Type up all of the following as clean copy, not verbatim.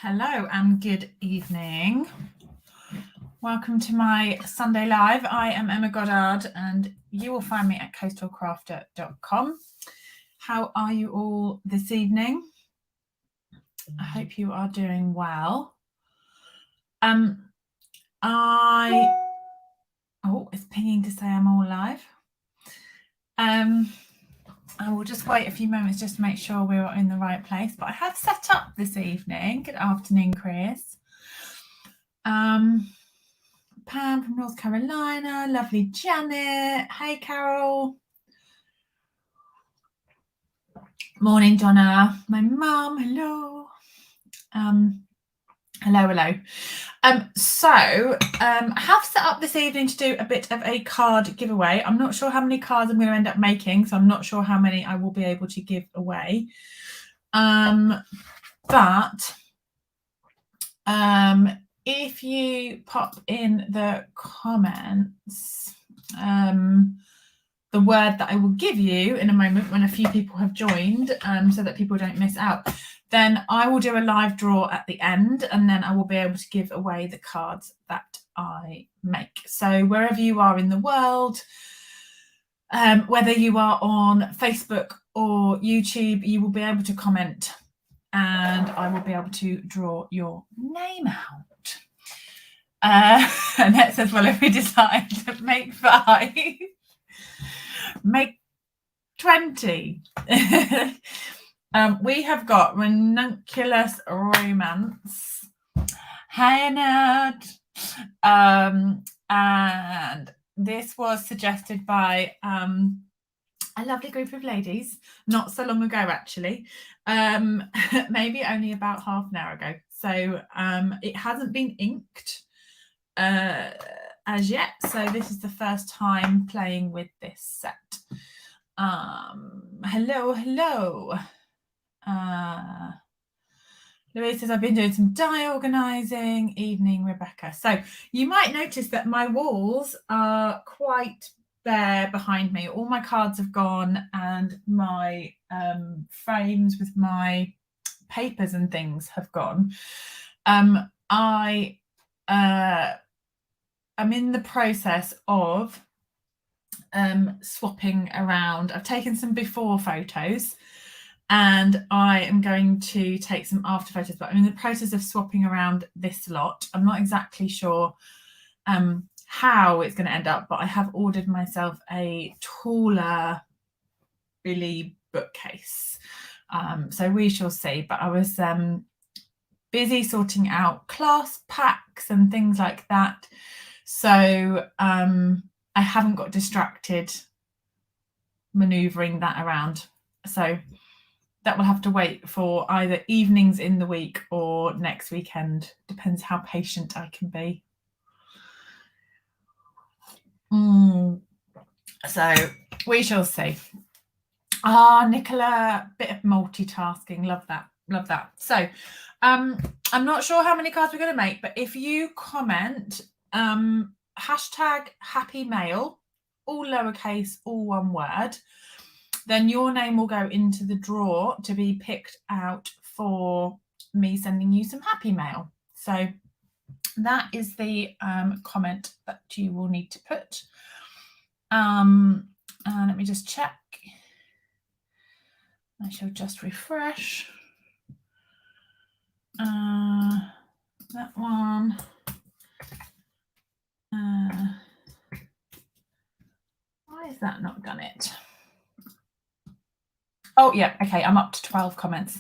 Hello and good evening. Welcome to my Sunday Live. I am Emma Goddard and you will find me at coastalcrafter.com. How are you all this evening? I hope you are doing well. It's pinging to say I'm all live. I will just wait a few moments just to make sure we're in the right place. But I have set up this evening. Good afternoon, Chris. Pam from North Carolina. Lovely Janet. Hey, Carol. Morning, Donna. My mum. Hello. Hello. I have set up this evening to do a bit of a card giveaway. I'm not sure how many cards I'm going to end up making, so I'm not sure how many I will be able to give away. But if you pop in the comments the word that I will give you in a moment when a few people have joined, so that people don't miss out, then I will do a live draw at the end, and then I will be able to give away the cards that I make. So wherever you are in the world, whether you are on Facebook or YouTube, you will be able to comment and I will be able to draw your name out. Annette says, well, if we decide to make 5, make 20. We have got Ranunculus Romance. Hi, Annette. And this was suggested by a lovely group of ladies not so long ago, actually. Maybe only about half an hour ago. So it hasn't been inked as yet. So this is the first time playing with this set. Hello. Louise says, I've been doing some die organising. Evening, Rebecca. So you might notice that my walls are quite bare behind me. All my cards have gone and my frames with my papers and things have gone. I am in the process of swapping around. I've taken some before photos and I am going to take some after photos, but I'm in the process of swapping around this lot. I'm not exactly sure how it's going to end up, but I have ordered myself a taller Billy bookcase. So we shall see. But I was busy sorting out class packs and things like that. So I haven't got distracted manoeuvring that around. So that will have to wait for either evenings in the week or next weekend. Depends how patient I can be. So we shall see. Nicola, bit of multitasking. Love that. So I'm not sure how many cards we're going to make, but if you comment hashtag happy mail, all lowercase, all one word, then your name will go into the draw to be picked out for me sending you some happy mail. So that is the comment that you will need to put. And let me just check. I shall just refresh. That one. Why has that not done it? Oh, yeah. Okay, I'm up to 12 comments.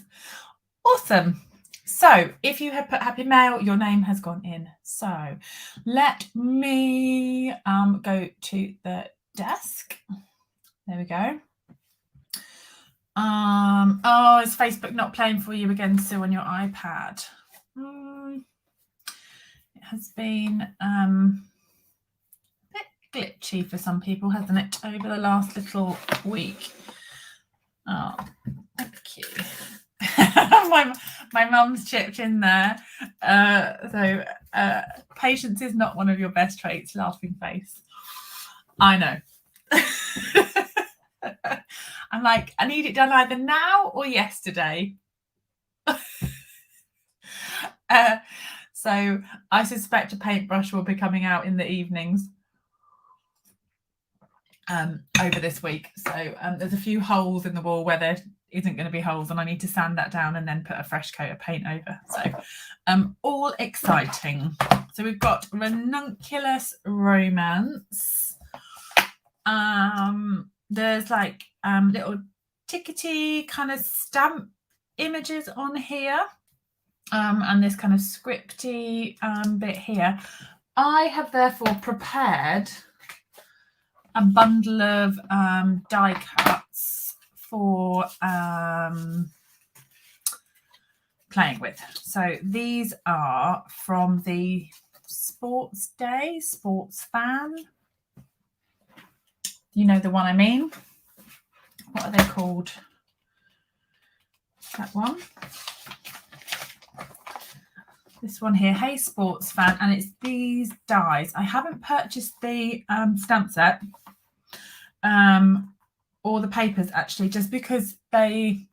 Awesome. So if you have put happy mail, your name has gone in. So let me go to the desk. There we go. Is Facebook not playing for you again, Sue, on your iPad? It has been a bit glitchy for some people, hasn't it, over the last little week? Oh, thank you. my mum's chipped in there. So patience is not one of your best traits, laughing face. I know. I'm like, I need it done either now or yesterday. So I suspect a paintbrush will be coming out in the evenings over this week. So there's a few holes in the wall where there isn't going to be holes, and I need to sand that down and then put a fresh coat of paint over. So all exciting. So we've got Ranunculus Romance. There's like little tickety kind of stamp images on here, and this kind of scripty bit here. I have therefore prepared a bundle of die cuts for playing with. So these are from the Sports Fan. You know the one I mean? What are they called? That one. This one here, Hey Sports Fan, and it's these dies. I haven't purchased the stamp set or the papers actually, just because they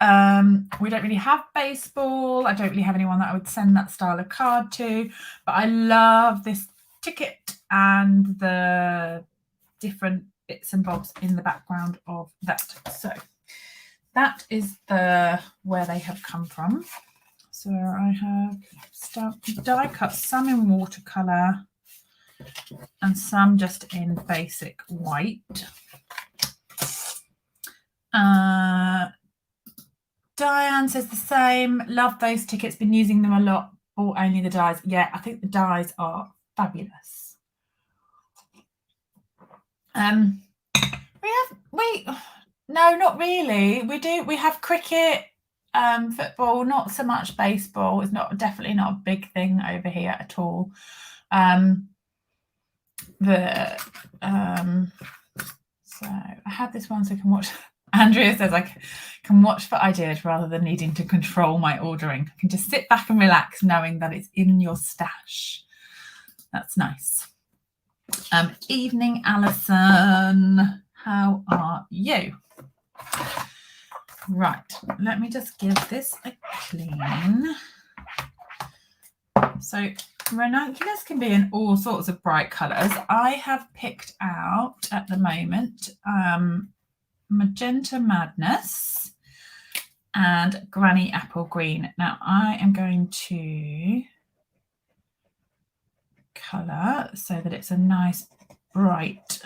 we don't really have baseball. I don't really have anyone that I would send that style of card to, but I love this ticket and the different bits and bobs in the background of that. So that is where they have come from. So I have die cut some in watercolor and some just in basic white. Diane says the same. Love those tickets. Been using them a lot. Bought only the dies. Yeah, I think the dies are fabulous. No, not really. We have cricket, football, not so much baseball. It's definitely not a big thing over here at all. So I have this one so I can watch. Andrea says I can watch for ideas rather than needing to control my ordering. I can just sit back and relax knowing that it's in your stash. That's nice. Evening, Alison. How are you? Right, let me just give this a clean. So Ranunculus can be in all sorts of bright colours. I have picked out at the moment Magenta Madness and Granny Apple Green. Now I am going to colour so that it's a nice bright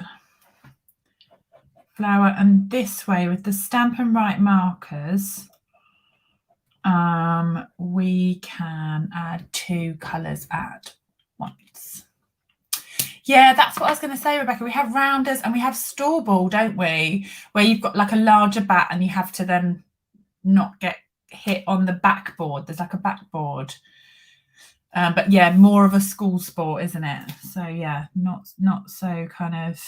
flower, and this way with the Stampin' Write markers we can add two colours at once. Yeah, that's what I was going to say, Rebecca. We have rounders and we have store ball, don't we? Where you've got like a larger bat and you have to then not get hit on the backboard. There's like a backboard. But yeah, more of a school sport, isn't it? So yeah, not so kind of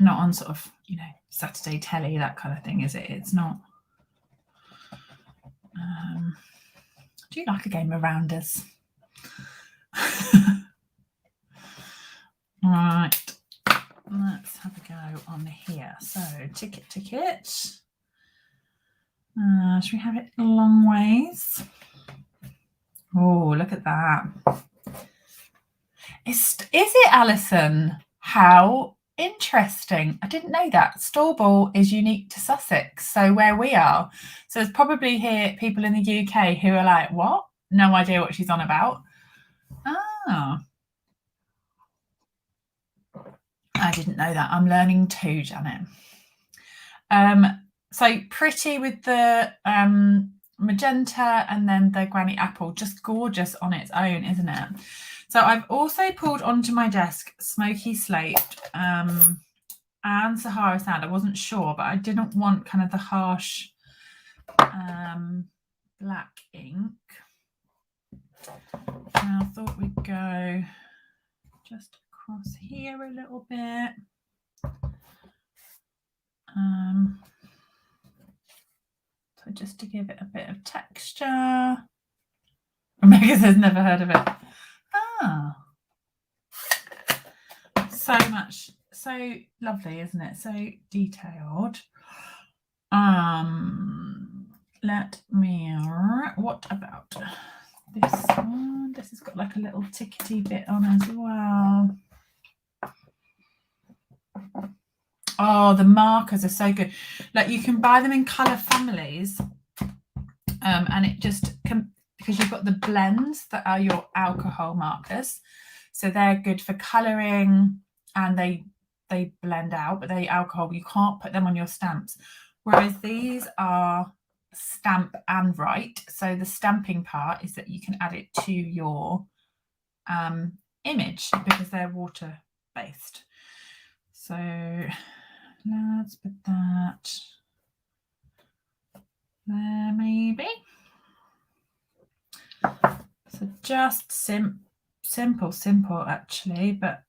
not on sort of, Saturday telly, that kind of thing, is it? It's not. Do you like a game of rounders? Right, let's have a go on here. So ticket. Should we have it long ways? Oh, look at that. Is it, Alison? How interesting. I didn't know that. Store ball is unique to Sussex, so where we are. So there's probably people in the UK who are like, what? No idea what she's on about. Oh. I didn't know that. I'm learning too, Janet. So pretty with the magenta and then the Granny Apple, just gorgeous on its own, isn't it? So I've also pulled onto my desk Smoky Slate and Sahara Sand. I wasn't sure, but I didn't want kind of the harsh black ink. And I thought we'd go just across here a little bit. So just to give it a bit of texture. Rebecca says never heard of it. So much, so lovely, isn't it? So detailed. what about this one? This has got like a little tickety bit on as well. Oh, the markers are so good. Like you can buy them in colour families, and it just because you've got the blends that are your alcohol markers, so they're good for colouring and they blend out, but they alcohol, you can't put them on your stamps. Whereas these are stamp and write, so the stamping part is that you can add it to your image because they're water based. So let's put that there maybe. So just simple actually, but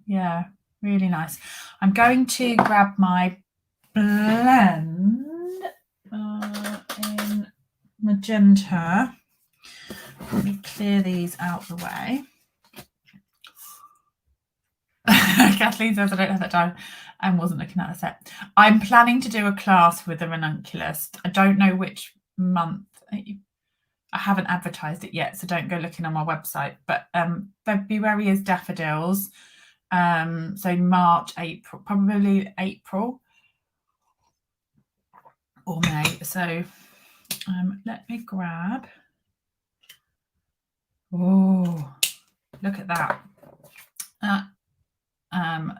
yeah, really nice. I'm going to grab my blend in magenta. Let me clear these out the way. Kathleen says I don't have that time and wasn't looking at the set. I'm planning to do a class with the Ranunculus. I don't know which month. I haven't advertised it yet, so don't go looking on my website. But February is daffodils. So March, April, probably April or May. So let me grab. Oh, look at that.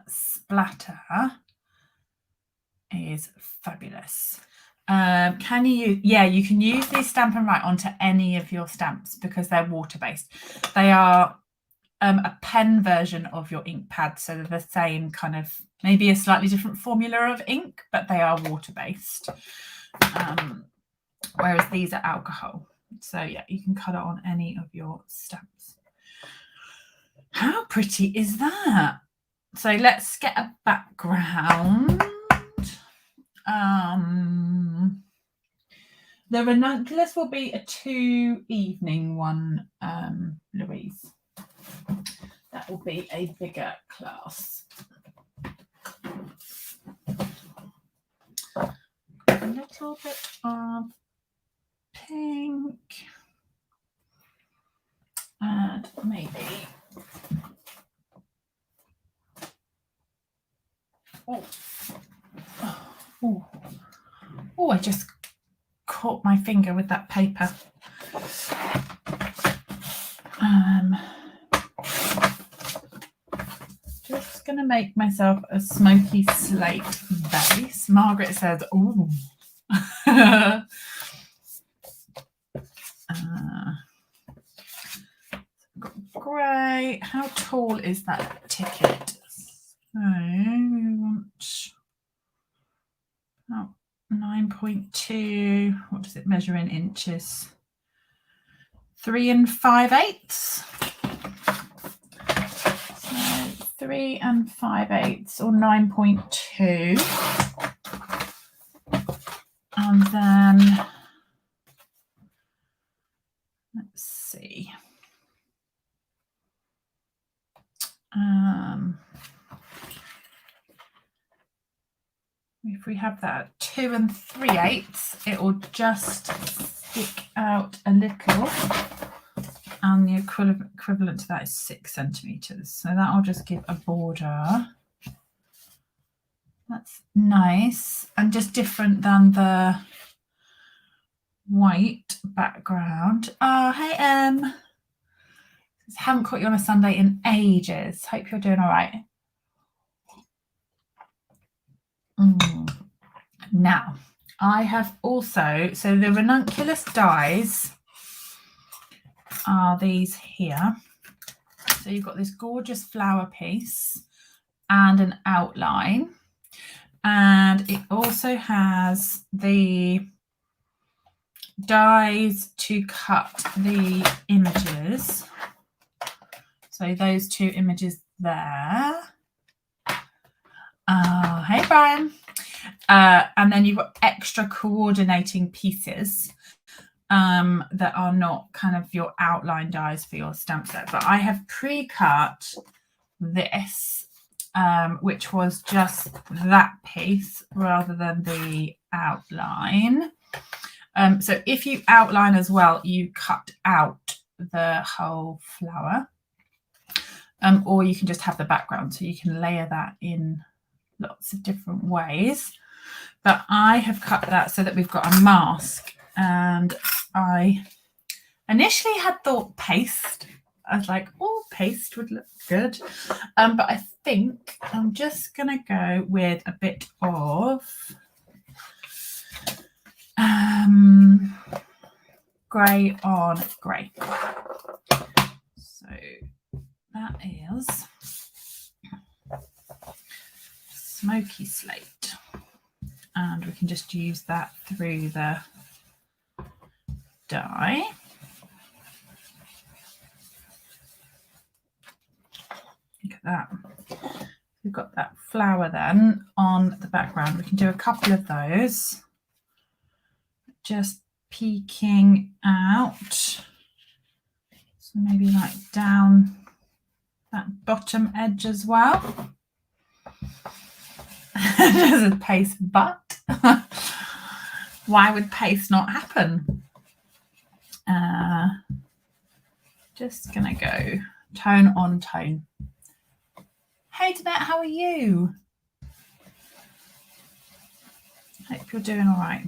Splatter is fabulous. Can you you can use these Stamp and Write onto any of your stamps because they're water based. They are a pen version of your ink pad, so they're the same kind of, maybe a slightly different formula of ink, but they are water based, whereas these are alcohol. So yeah, you can colour on any of your stamps. How pretty is that? So let's get a background. The Ranunculus will be a 2-evening one, Louise. That will be a bigger class. A little bit of pink and maybe I just caught my finger with that paper. Just going to make myself a smoky slate base. Margaret says, ooh. Great. How tall is that ticket? So we want 9.2. What does it measure in inches? 3 5/8. So 3 5/8 or 9.2. And then let's see. If we have that 2 3/8, it will just stick out a little, and the equivalent to that is 6 centimeters. So that'll just give a border. That's nice and just different than the white background. Oh, hey, haven't caught you on a Sunday in ages. Hope you're doing all right. Now, I have also, so the Ranunculus dies are these here. So you've got this gorgeous flower piece and an outline. And it also has the dies to cut the images. So those 2 images there. Hey, Brian. And then you've got extra coordinating pieces that are not kind of your outline dies for your stamp set. But I have pre-cut this, which was just that piece rather than the outline. So if you outline as well, you cut out the whole flower, or you can just have the background, so you can layer that in lots of different ways. But I have cut that so that we've got a mask, and I initially had thought paste. I was like, oh, paste would look good. But I think I'm just going to go with a bit of grey on grey. So that is smoky slate. And we can just use that through the dye. Look at that. We've got that flower then on the background. We can do a couple of those. Just peeking out. So maybe like down that bottom edge as well. There's a paste, but why would paste not happen? Just gonna go tone on tone. Hey Danette, how are you? Hope you're doing all right.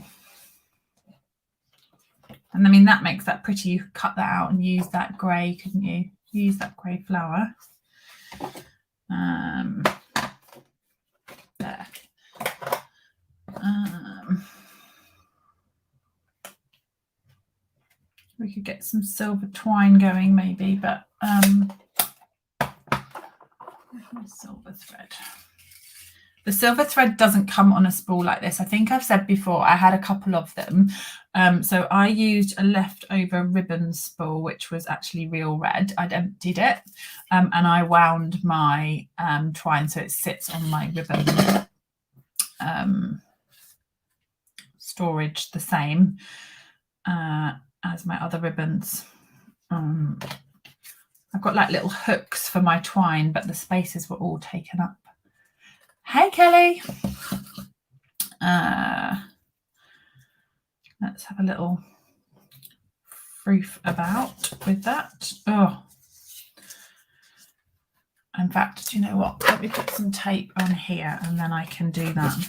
And I mean, that makes that pretty. You could cut that out and use that grey, couldn't you? Use that grey flower. There. We could get some silver twine going maybe, but silver thread. The silver thread doesn't come on a spool like this. I think I've said before, I had a couple of them. So I used a leftover ribbon spool, which was actually real red. I'd emptied it and I wound my twine so it sits on my ribbon storage the same as my other ribbons. I've got like little hooks for my twine, but the spaces were all taken up. Hey, Kelly. Let's have a little froof about with that. Oh, in fact, do you know what? Let me put some tape on here and then I can do that.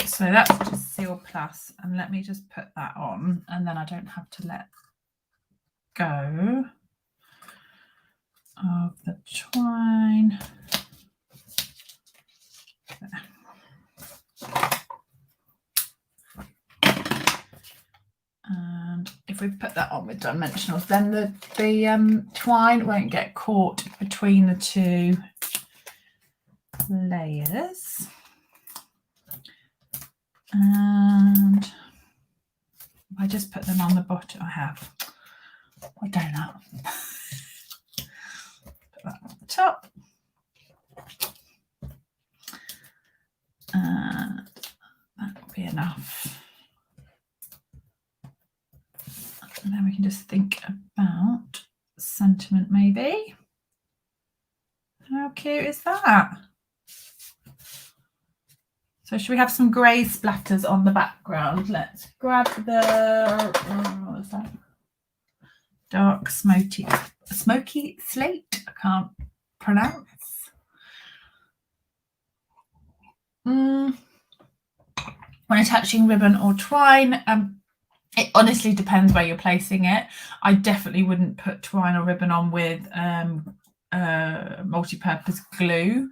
So that's just Seal Plus, and let me just put that on and then I don't have to let go of the twine. There. And if we put that on with dimensionals, then the twine won't get caught between the two layers. And I just put them on the bottom. I have. I've done that. Put that on the top. And that will be enough. And then we can just think about sentiment maybe. How cute is that? So should we have some grey splatters on the background? Let's grab the, what is that? Dark smoky slate. I can't pronounce. When attaching ribbon or twine, it honestly depends where you're placing it. I definitely wouldn't put twine or ribbon on with multi-purpose glue.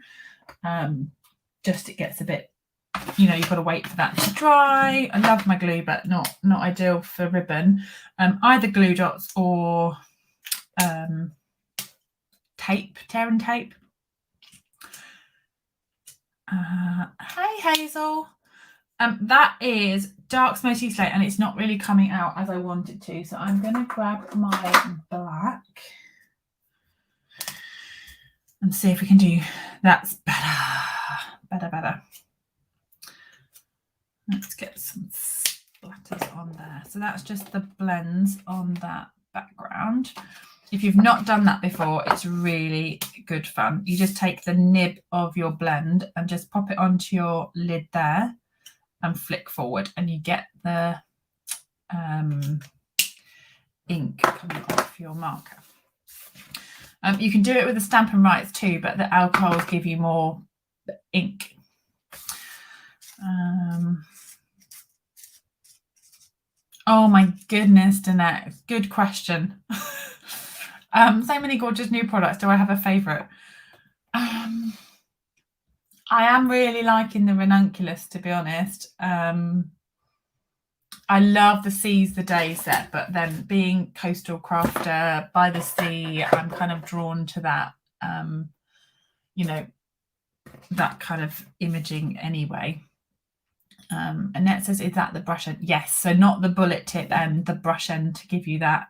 Just it gets a bit, you know, you've got to wait for that to dry. I love my glue, but not ideal for ribbon. Either glue dots or tape, tear and tape. Hey Hazel. That is dark smoky slate and it's not really coming out as I want it to. So I'm going to grab my black and see if we can do that's better. Let's get some splatters on there. So that's just the blends on that background. If you've not done that before, it's really good fun. You just take the nib of your blend and just pop it onto your lid there and flick forward, and you get the ink coming off your marker. You can do it with the Stampin' Rights too, but the alcohols give you more ink. Oh my goodness, Danette, good question. So many gorgeous new products. Do I have a favourite? I am really liking the Ranunculus, to be honest. I love the Seize the Day set, but then being coastal crafter by the sea, I'm kind of drawn to that, you know, that kind of imaging anyway. Annette says, is that the brush end? Yes, so not the bullet tip end, the brush end to give you that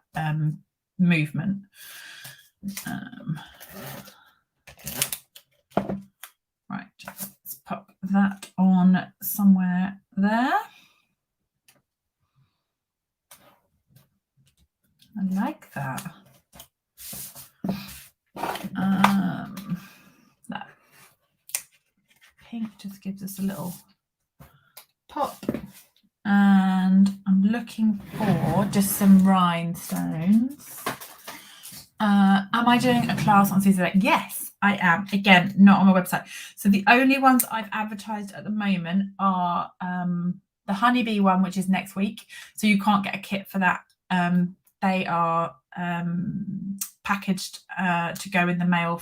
movement. Right, let's pop that on somewhere there. I like that. That pink just gives us a little pop. And I'm looking for just some rhinestones. Am I doing a class on Caesar? Yes, I am. Again, not on my website. So the only ones I've advertised at the moment are the honeybee one, which is next week. So you can't get a kit for that. They are packaged to go in the mail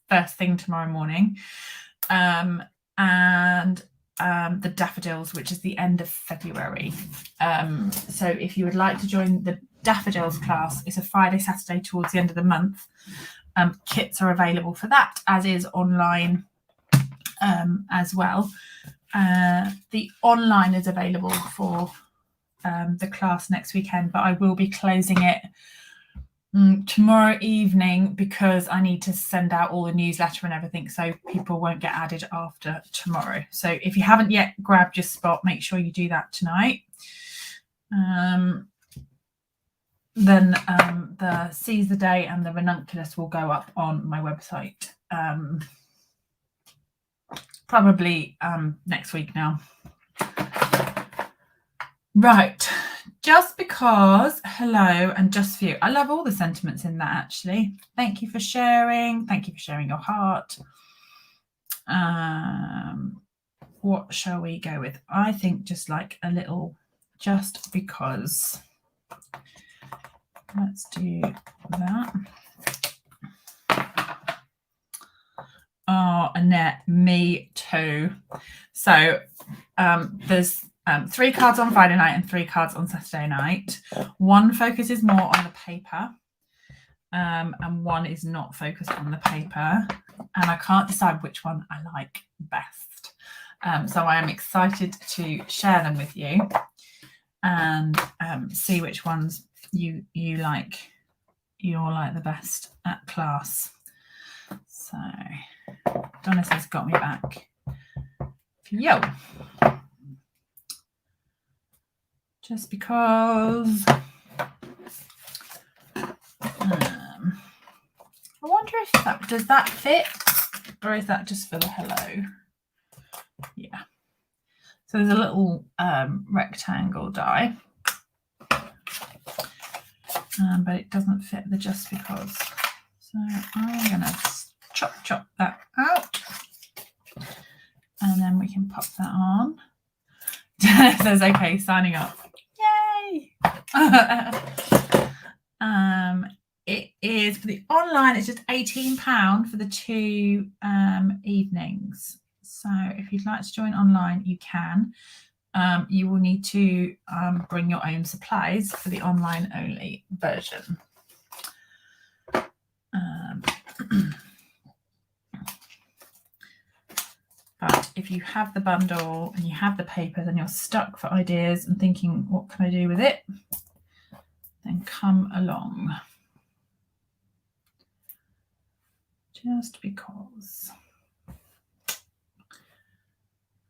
first thing tomorrow morning. And the daffodils, which is the end of February. So if you would like to join the daffodils class, it's a Friday, Saturday towards the end of the month. Kits are available for that, as is online as well. The online is available for the class next weekend, but I will be closing it tomorrow evening because I need to send out all the newsletter and everything, so people won't get added after tomorrow. So if you haven't yet grabbed your spot, make sure you do that tonight. Then the Seize the Day and the Ranunculus will go up on my website probably next week now. Right, just because, hello, and just for you. I love all the sentiments in that, actually. Thank you for sharing. Thank you for sharing your heart. What shall we go with? I think just like a little, just because. Let's do that. Oh, Annette, me too. So there's 3 cards on Friday night and 3 cards on Saturday night. One focuses more on the paper and one is not focused on the paper. And I can't decide which one I like best. So I am excited to share them with you and see which ones you like. You'll like the best at class. So Donna says, got me back. Yo. Just because I wonder if that does that fit, or is that just for the hello? Yeah. So there's a little rectangle die, but it doesn't fit the just because. So I'm gonna chop that out, and then we can pop that on. It says, okay, signing up. Yay! It is for the online, it's just £18 for the 2 evenings. So if you'd like to join online, you can. You will need to bring your own supplies for the online only version. But if you have the bundle and you have the paper, then you're stuck for ideas and thinking, what can I do with it? Then come along. Just because.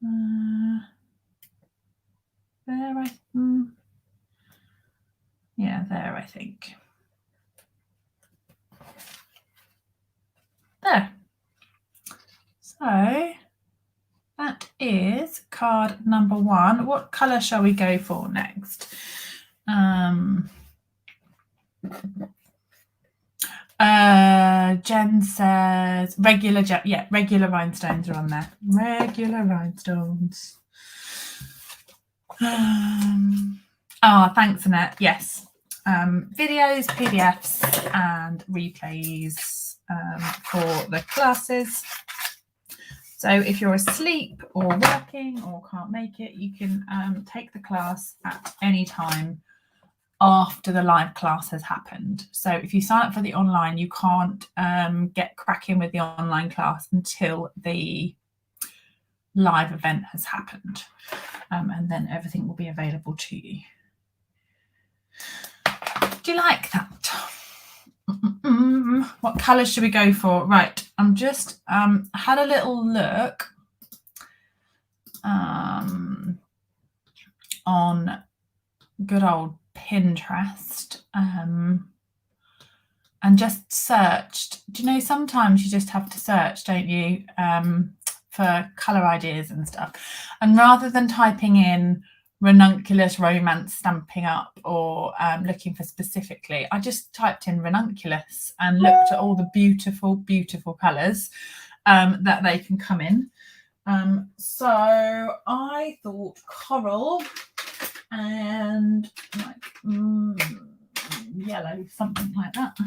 There, yeah, there, I think. There. So that is is card number 1. What colour shall we go for next? Jen says regular rhinestones are on there. Regular rhinestones. Thanks, Annette. Yes. Videos, PDFs, and replays for the classes. So if you're asleep or working or can't make it, you can take the class at any time after the live class has happened. So if you sign up for the online, you can't get cracking with the online class until the live event has happened. And then everything will be available to you. Do you like that? What colours should we go for? Right, I'm just had a little look on good old Pinterest and just searched. Do you know, sometimes you just have to search, don't you, for colour ideas and stuff. And rather than typing in Ranunculus Romance Stampin' Up or looking for specifically, I just typed in Ranunculus and looked at all the beautiful, beautiful colours that they can come in. So I thought coral and like yellow, something like that.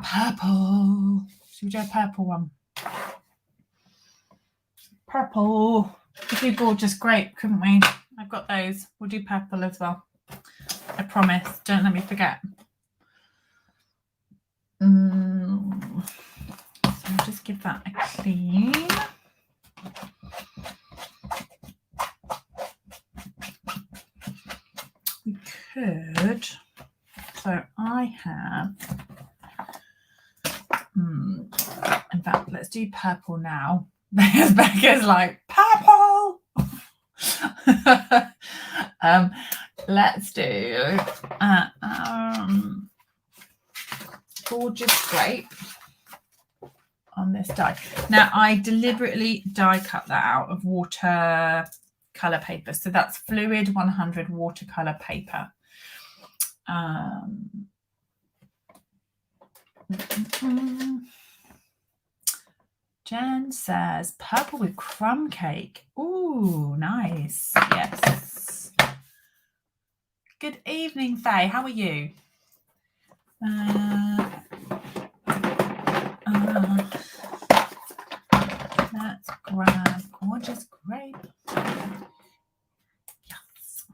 Purple. Should we do a purple one? Purple. We could do gorgeous grape, couldn't we? I've got those. We'll do purple as well. I promise. Don't let me forget. So I'll just give that a clean. We could. So I have. In fact, let's do purple now. Because Becca's like, purple. Let's do gorgeous grape on this die. Now, I deliberately die cut that out of watercolor paper. So that's fluid 100 watercolor paper. Jen says purple with crumb cake. Ooh, nice. Yes. Good evening, Faye. How are you? Let's grab gorgeous grape. Yes.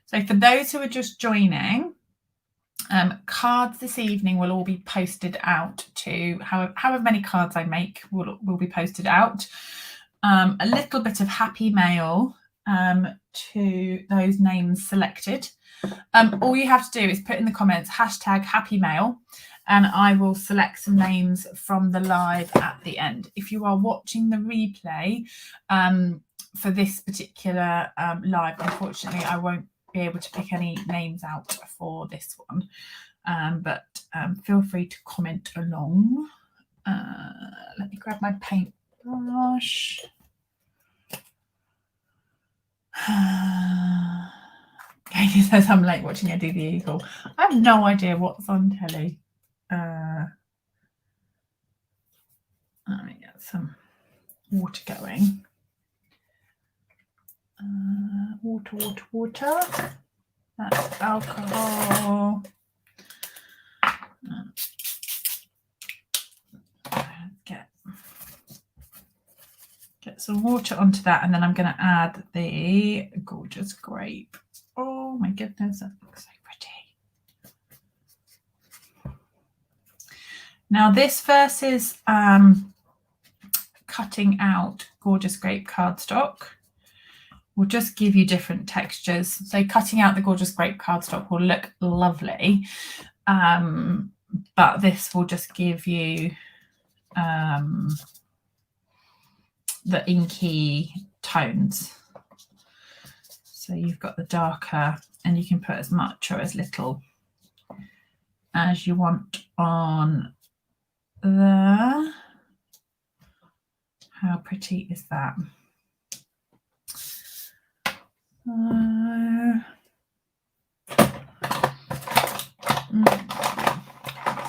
So for those who are just joining, cards this evening will all be posted out to however many cards I make will be posted out. A little bit of happy mail to those names selected. All you have to do is put in the comments #happymail, and I will select some names from the live at the end. If you are watching the replay for this particular live, unfortunately I won't be able to pick any names out for this one, but feel free to comment along. Let me grab my paintbrush. Katie says I'm late watching Eddie the Eagle. I have no idea what's on telly. Let me get some water going. Water. That's alcohol. Get some water onto that, and then I'm going to add the gorgeous grape. Oh my goodness, that looks so pretty. Now this versus cutting out gorgeous grape cardstock will just give you different textures. So cutting out the gorgeous grape cardstock will look lovely, but this will just give you the inky tones. So you've got the darker, and you can put as much or as little as you want on there. How pretty is that? That's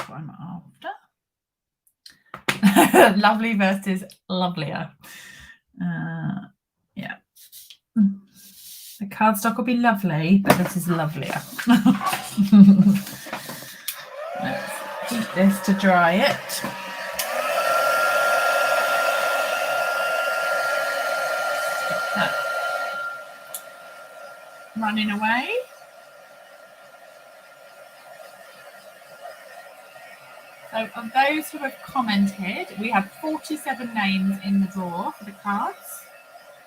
what I'm after. Lovely versus lovelier. Yeah. The cardstock will be lovely, but this is lovelier. Let's heat this to dry it. That running away. So of those who have commented, we have 47 names in the draw for the cards.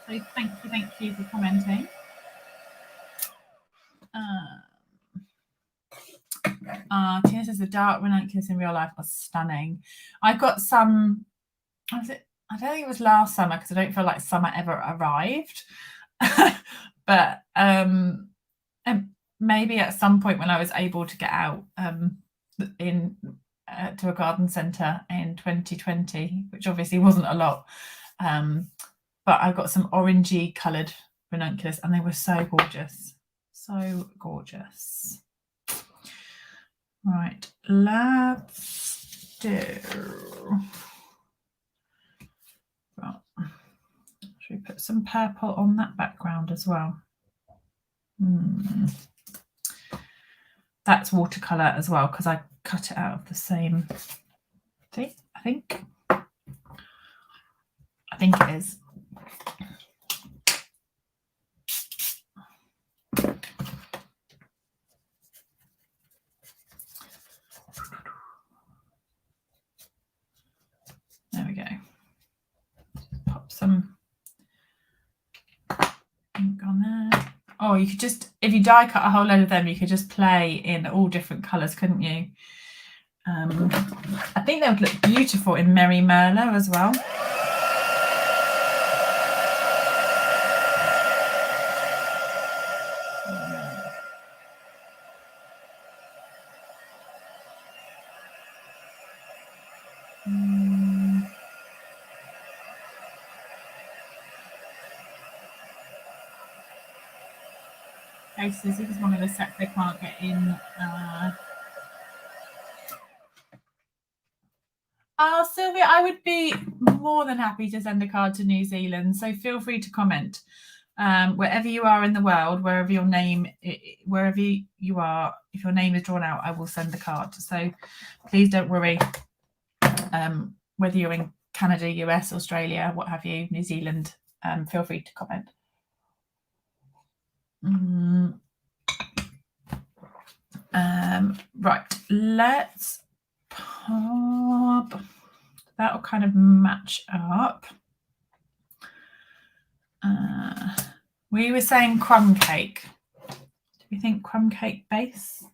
So thank you for commenting. Tina says the dark ranunculus in real life was stunning. I got some, I don't think it was last summer because I don't feel like summer ever arrived. But maybe at some point when I was able to get out to a garden centre in 2020, which obviously wasn't a lot. But I got some orangey coloured ranunculus and they were so gorgeous. So gorgeous. Right, let's do. Well, should we put some purple on that background as well? That's watercolour as well because I cut it out of the same thing, I think. I think it is. There we go. Pop some ink on there. Oh, you could just, if you die cut a whole load of them, you could just play in all different colours, couldn't you? I think they would look beautiful in Merry Merlot as well. Okay, so this is one of the sets they can't get in. Oh, Sylvia, I would be more than happy to send a card to New Zealand. So feel free to comment wherever you are in the world, wherever you are. If your name is drawn out, I will send the card. So please don't worry. Whether you're in Canada, US, Australia, what have you, New Zealand, feel free to comment. Right, let's pop. That'll kind of match up. We were saying crumb cake. Do we think crumb cake base?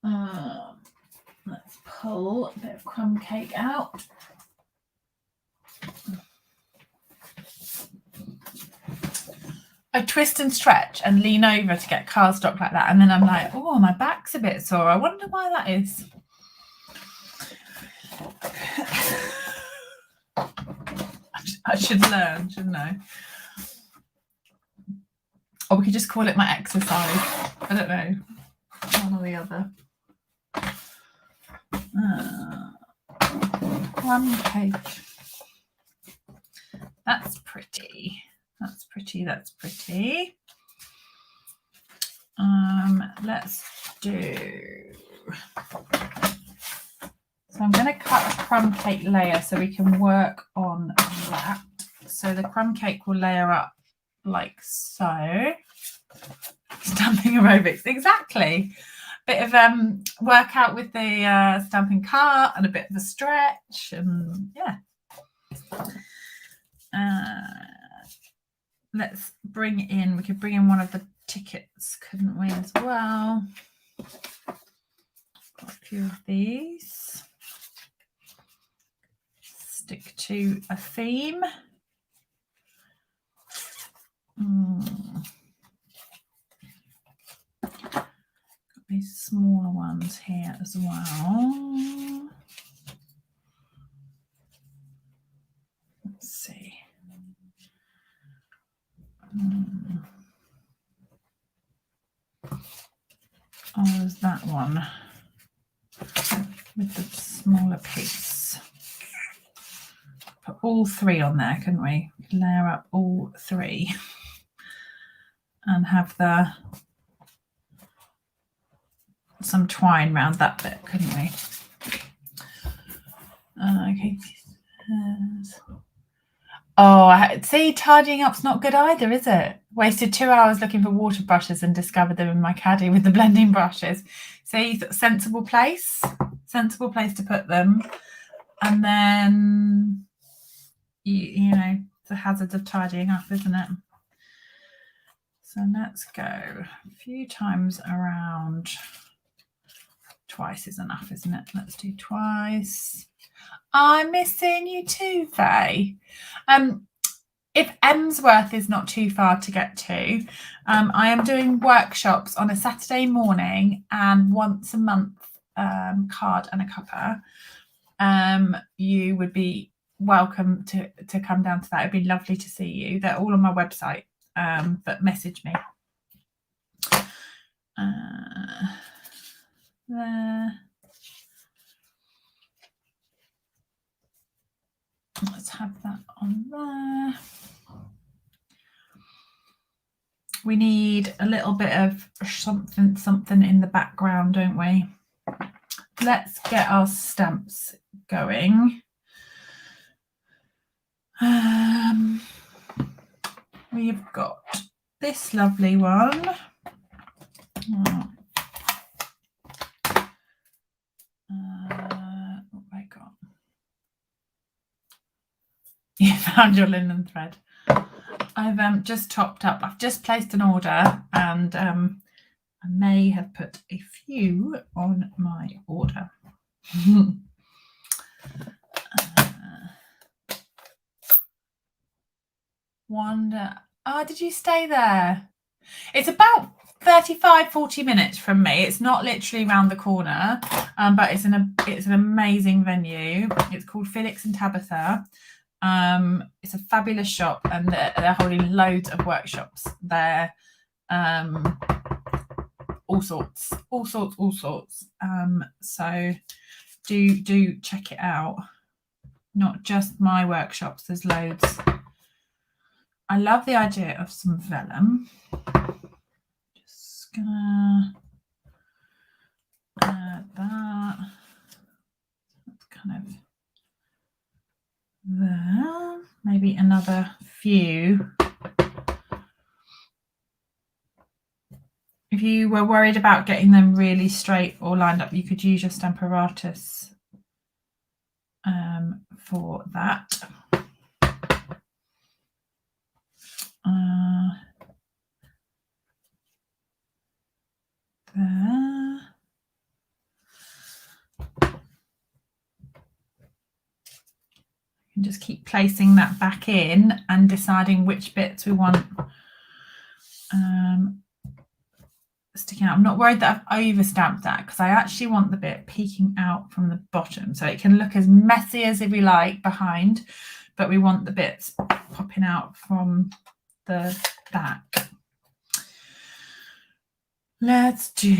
Let's pull a bit of crumb cake out. I twist and stretch and lean over to get cardstock like that, and then I'm like, oh, my back's a bit sore. I wonder why that is. I should learn, shouldn't I? Or we could just call it my exercise. I don't know. One or the other. Crumb cake. That's pretty. That's pretty. That's pretty. Let's do. So I'm going to cut a crumb cake layer so we can work on that. So the crumb cake will layer up like so. Stamping aerobics, exactly. Bit of workout with the stamping cart and a bit of a stretch, and yeah. Let's bring in. We could bring in one of the tickets, couldn't we, as well? Got a few of these. Stick to a theme. Got these smaller ones here as well. Oh, there's that one with the smaller piece. Put all three on there, couldn't we? Layer up all three and have some twine around that bit, couldn't we? Okay. Oh, see, tidying up's not good either, is it? Wasted 2 hours looking for water brushes and discovered them in my caddy with the blending brushes. See, sensible place to put them. And then, you know, the hazards of tidying up, isn't it? So let's go a few times around. Twice is enough, isn't it? Let's do twice. I'm missing you too, Faye. If Emsworth is not too far to get to, I am doing workshops on a Saturday morning and once a month, card and a cuppa. You would be welcome to come down to that. It'd be lovely to see you. They're all on my website, but message me. There. Let's have that on there. We need a little bit of something in the background, don't we? Let's get our stamps going. We've got this lovely one. What have I got? You found your linen thread. I've just topped up. I've just placed an order, and I may have put a few on my order. Wonder. Oh, did you stay there? It's about 35-40 minutes from me. It's not literally around the corner, but it's an amazing venue. It's called Felix and Tabitha. It's a fabulous shop, and they're holding loads of workshops there. All sorts. So do check it out. Not just my workshops, there's loads. I love the idea of some vellum. Just gonna add that. That's kind of there. Maybe another few. If you were worried about getting them really straight or lined up, you could use your Stamparatus for that. There. And just keep placing that back in and deciding which bits we want sticking out. I'm not worried that I've over stamped that, because I actually want the bit peeking out from the bottom, so it can look as messy as we like behind, but we want the bits popping out from the back. Let's do,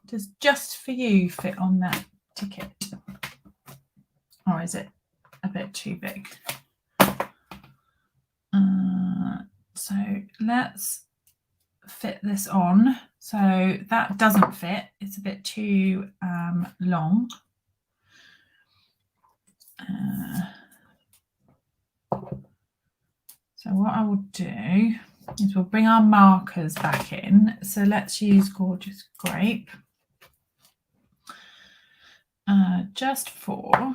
does Just For You fit on that ticket, or is it a bit too big? So let's fit this on. So that doesn't fit, it's a bit too long. So what I will do is we'll bring our markers back in. So let's use Gorgeous Grape. Just for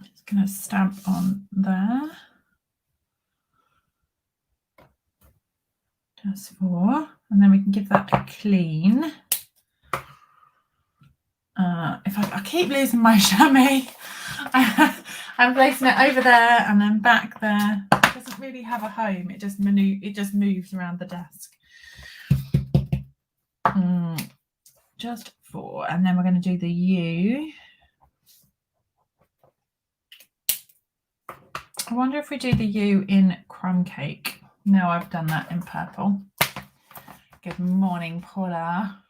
just going to stamp on there. Just for, and then we can give that a clean. If I keep losing my chamois, I'm placing it over there and then back there. It doesn't really have a home. It just moves around the desk. Just for, and then we're going to do the U. I wonder if we do the U in crumb cake. No, I've done that in purple. Good morning, Paula.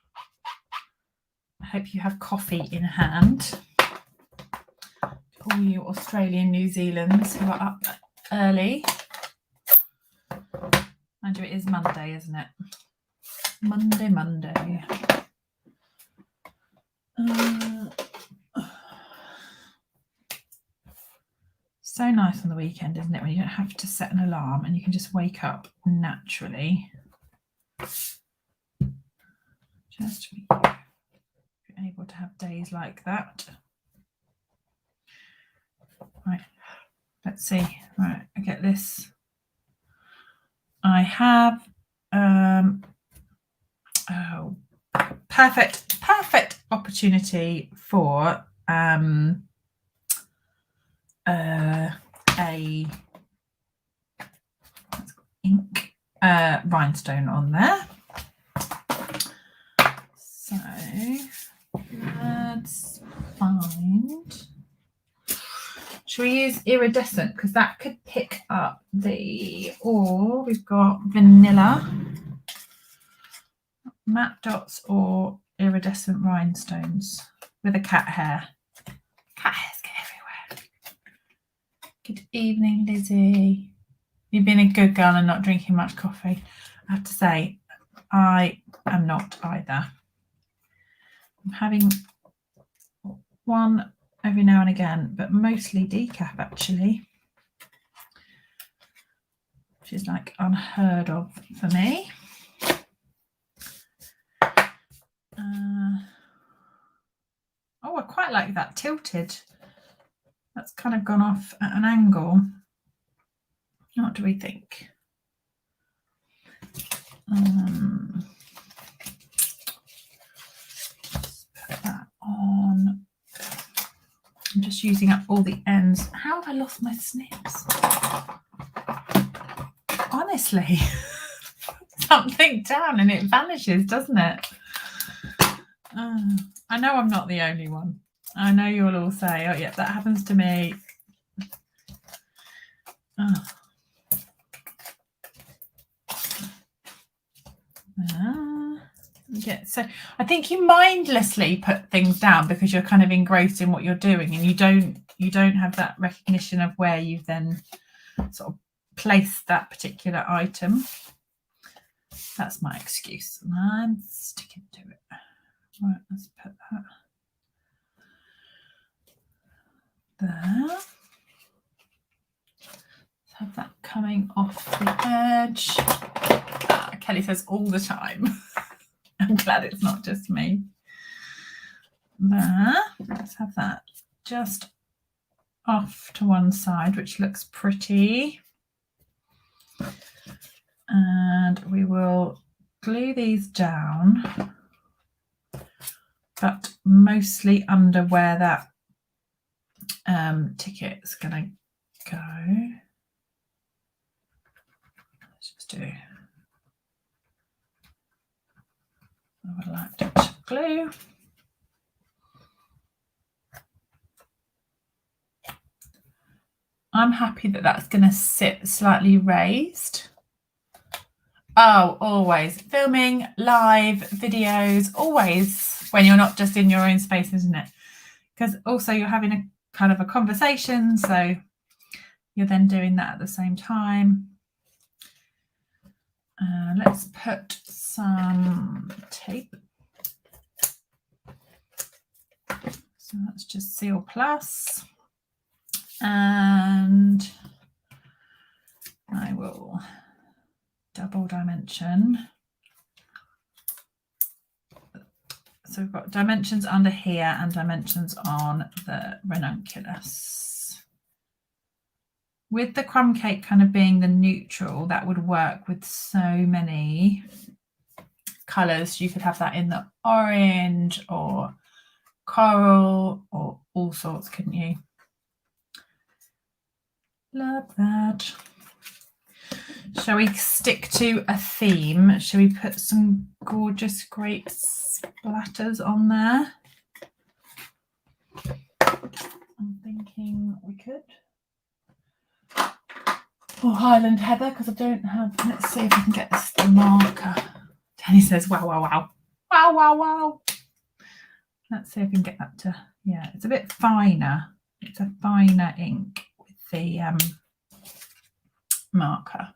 I hope you have coffee in hand. All you Australian, New Zealanders who are up early. Mind you, it is Monday, isn't it? Monday. So nice on the weekend, isn't it? When you don't have to set an alarm and you can just wake up naturally. Just for you. If you're able to have days like that. Right, let's see. Right, I get this. I have perfect opportunity for a ink rhinestone on there. So let's find. Shall we use iridescent, because that could pick up the, or we've got vanilla, matte dots, or iridescent rhinestones with a cat hair. Cat hairs get everywhere. Good evening, Lizzie. You've been a good girl and not drinking much coffee. I have to say, I am not either. I'm having one every now and again, but mostly decaf actually, which is like unheard of for me. Oh, I quite like that tilted. That's kind of gone off at an angle. What do we think? Put that on. I'm just using up all the ends. How have I lost my snips? Honestly, something down and it vanishes, doesn't it? I know I'm not the only one. I know you'll all say, oh yeah, that happens to me. Yeah, so I think you mindlessly put things down because you're kind of engrossed in what you're doing, and you don't have that recognition of where you've then sort of placed that particular item. That's my excuse, and I'm sticking to it. Right, let's put that there. Let's have that coming off the edge. Kelly says all the time. I'm glad it's not just me. There. Let's have that just off to one side, which looks pretty. And we will glue these down, but mostly under where that ticket is going to go. Let's just do. I would like to glue. I'm happy that that's going to sit slightly raised. Oh, always. Filming, live, videos, always when you're not just in your own space, isn't it? Because also you're having a kind of a conversation, so you're then doing that at the same time. Let's put some tape. So that's just Seal Plus. And I will double dimension. So we've got dimensions under here and dimensions on the ranunculus. With the crumb cake kind of being the neutral, that would work with so many colours. You could have that in the orange or coral or all sorts, couldn't you? Love that. Shall we stick to a theme? Shall we put some gorgeous grape splatters on there? I'm thinking we could. or Highland Heather, because I don't have. Let's see if I can get this the marker. Danny says, wow, wow, wow. Wow, wow, wow. Let's see if I can get that to, yeah, it's a bit finer. It's a finer ink with the marker,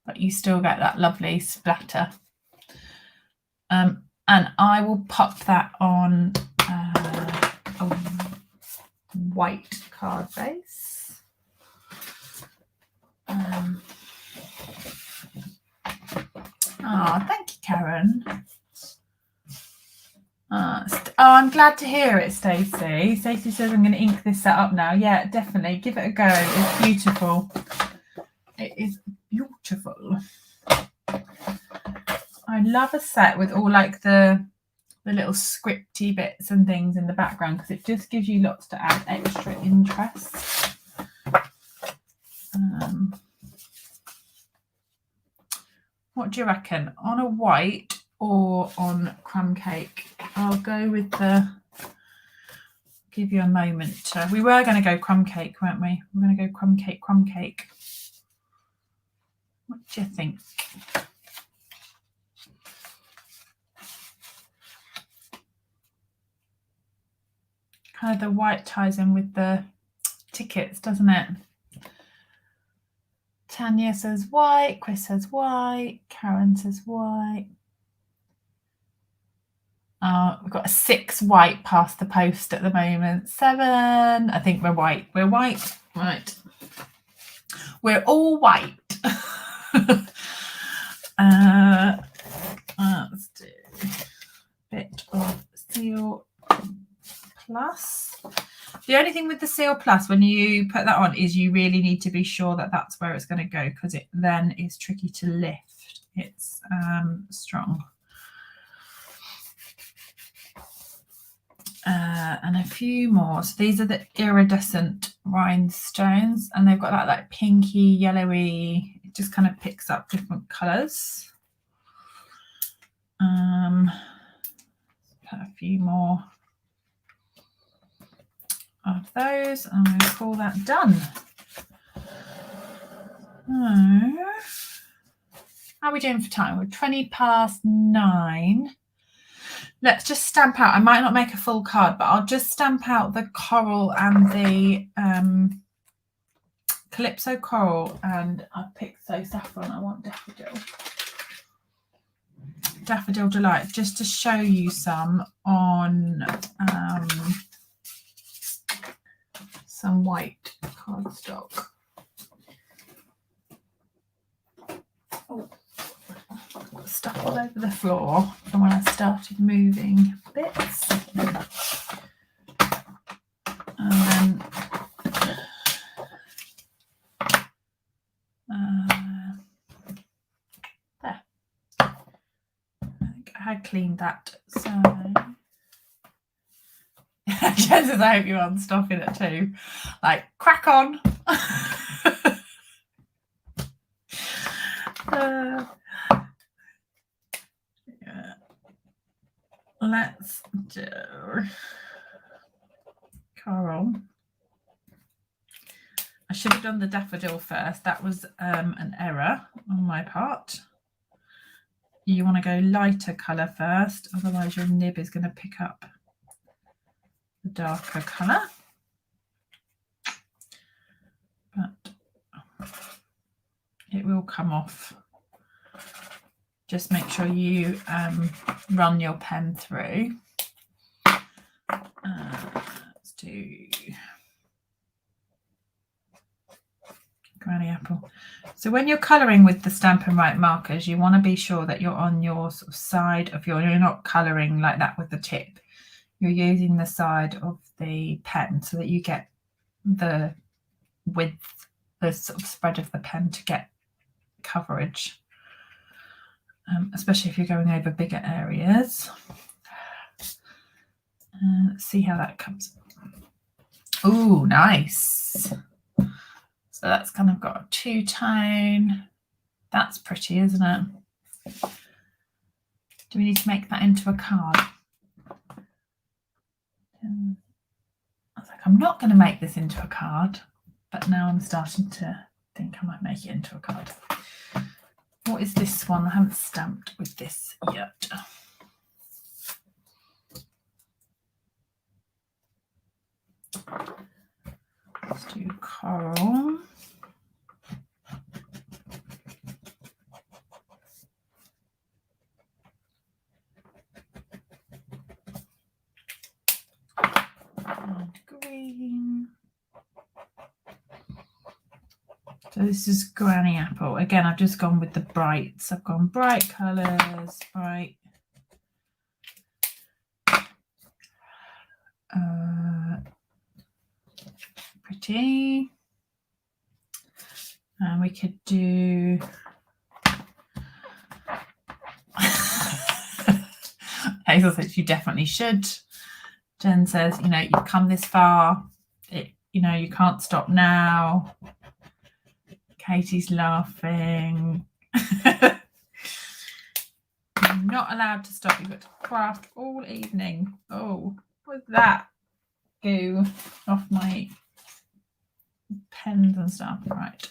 but you still get that lovely splatter. And I will pop that on a white card base. Thank you, Karen. I'm glad to hear it, Stacey. Stacey says I'm going to ink this set up now. Yeah, definitely. Give it a go. It's beautiful. It is beautiful. I love a set with all like the little scripty bits and things in the background, because it just gives you lots to add extra interest. What do you reckon? On a white or on crumb cake? I'll go with the, give you a moment to, we were going to go crumb cake, weren't we? We're going to go crumb cake. What do you think? Kind of the white ties in with the tickets, doesn't it? Tanya says white, Chris says white, Karen says white. We've got a 6 white past the post at the moment. 7. I think we're white. We're white. Right. We're all white. Let's do a bit of Seal Plus. The only thing with the Seal Plus, when you put that on, is you really need to be sure that that's where it's going to go, because it then is tricky to lift. It's strong. And a few more. So these are the iridescent rhinestones, and they've got that like pinky, yellowy. It just kind of picks up different colours. Put a few more of those, and we'll call that done. How are we doing for time? We're 9:20. Let's just stamp out. I might not make a full card, but I'll just stamp out the coral and the Calypso coral, and I've picked so saffron. I want daffodil delight, just to show you some on some white cardstock. Oh, I've got stuff all over the floor from when I started moving bits. And then there. I think I had cleaned that. So Jen says, I hope you're unstuffing it too. Like, crack on. Yeah. Let's do coral. I should have done the daffodil first. That was an error on my part. You want to go lighter colour first, otherwise your nib is going to pick up the darker colour. But it will come off. Just make sure you run your pen through. Let's do Granny Apple. So when you're colouring with the Stampin' Write markers, you want to be sure that you're on your sort of side of you're not colouring like that with the tip. You're using the side of the pen so that you get the width, the sort of spread of the pen to get coverage, especially if you're going over bigger areas. Let's see how that comes. Oh, nice. So that's kind of got a two-tone. That's pretty, isn't it? Do we need to make that into a card? I was like, I'm not going to make this into a card, but now I'm starting to think I might make it into a card. What is this one? I haven't stamped with this yet. Let's do coral. And green. So this is Granny Apple. Again, I've just gone with the brights. I've gone bright colours, bright. Pretty. And we could do Hazel says you definitely should. Jen says, you know, you've come this far. You know, you can't stop now. Katie's laughing. You're not allowed to stop. You've got to craft all evening. Oh, what's that? Goo off my pens and stuff. Right.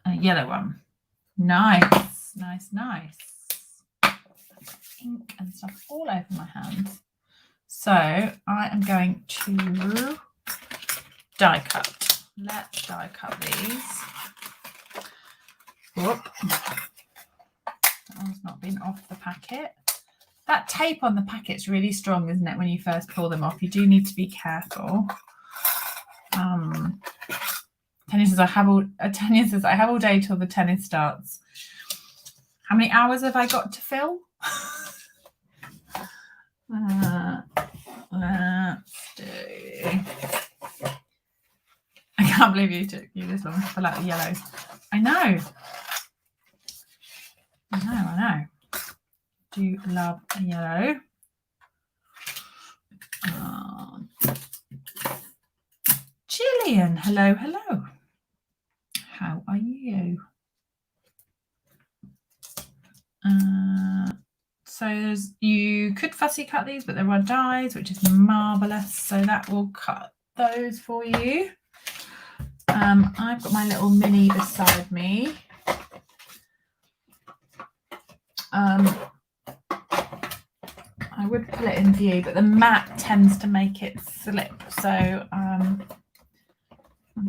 A yellow one. Nice, nice, nice. Ink and stuff all over my hands. So I am going to die cut. Let's die cut these. Whoop. That one's not been off the packet. That tape on the packet's really strong, isn't it? When you first pull them off, you do need to be careful. Tanya says I have all day till the tennis starts. How many hours have I got to fill? Let's do. I can't believe you took you this long to fill out the yellow. I know. Do love a yellow. Gillian, hello. How are you? So you could fussy cut these, but there are dies, which is marvellous. So that will cut those for you. I've got my little mini beside me. I would put it in view, but the mat tends to make it slip. So I'm